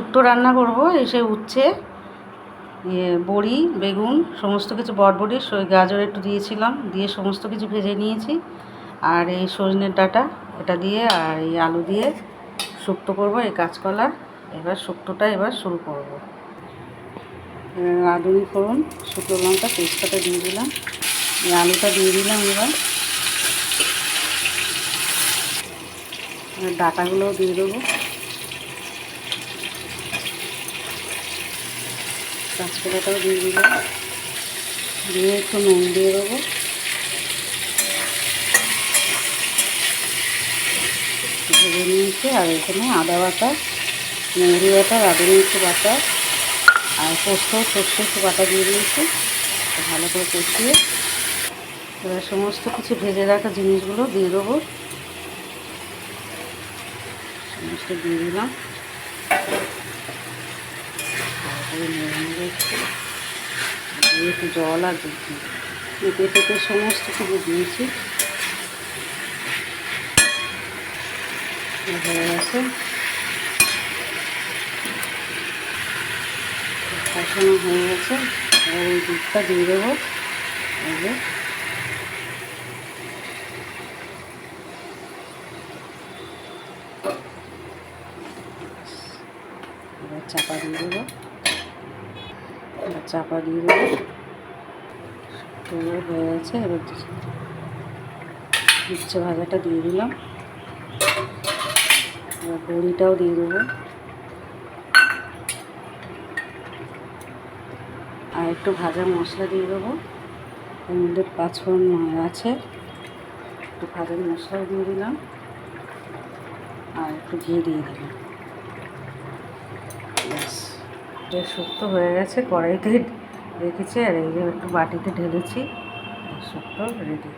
শুক্তো রান্না করব। এসে উচ্ছে বড়ি বেগুন সমস্ত কিছু বটবটি গাজর একটু দিয়েছিলাম, দিয়ে সমস্ত কিছু ভেজে নিয়েছি। আর এই সজনের ডাঁটা এটা দিয়ে আর এই আলু দিয়ে শুক্তো করব, এই কাঁচকলা। এবার শুক্তোটা শুরু করব। রাঁধুনি ফোড়ন, শুকনো লঙ্কা, তেজপাতা দিয়ে দিলাম, এই আলুটা দিয়ে দিলাম। এবার ডাঁটাগুলোও দিয়ে দেবো, কাঁচকলাটাও দিয়ে দিলাম, দিয়ে একটু নুন দিয়ে দেবো। ভেজে নিয়েছি। আর এখানে আদা বাটা, মৌরি বাটা, রাঁধুনি একটু বাটা আর পোস্ত সর্ষে একটু বাটা দিয়ে দিয়েছি। ভালো করে কষিয়ে এবার সমস্ত কিছু ভেজে রাখা জিনিসগুলো দিয়ে দেবো। সমস্ত দিয়ে দিলাম, তারপরে নেড়ে দিয়ে একটু জল আর দিচ্ছি। পেঁপে পেঁপে সমস্ত কিছু দিয়েছি, হয়ে গেছে। কষানো হয়ে গেছে। এবার এই দুধটা দিয়ে দেবো। এই যে এবার চাপা দিয়ে দেবো, চাপা দিয়ে দেবো। তো হয়ে গেছে। এবার উচ্ছে ভাজাটা দিয়ে দিলাম, এবার বড়িটাও দিয়ে দেবো। আর একটু ভাজা মশলা দিয়ে দেবো। এর মধ্যে পাঁচফোড়ন আছে, একটু ভাজা মশলাও দিয়ে দিলাম আর একটু ঘি দিয়ে দিলাম। ব্যাস, এটা শুক্তো হয়ে গেছে। কড়াইতে রেখেছি আর এই যে একটু বাটিতে ঢেলেছি, শুক্তো রেডি।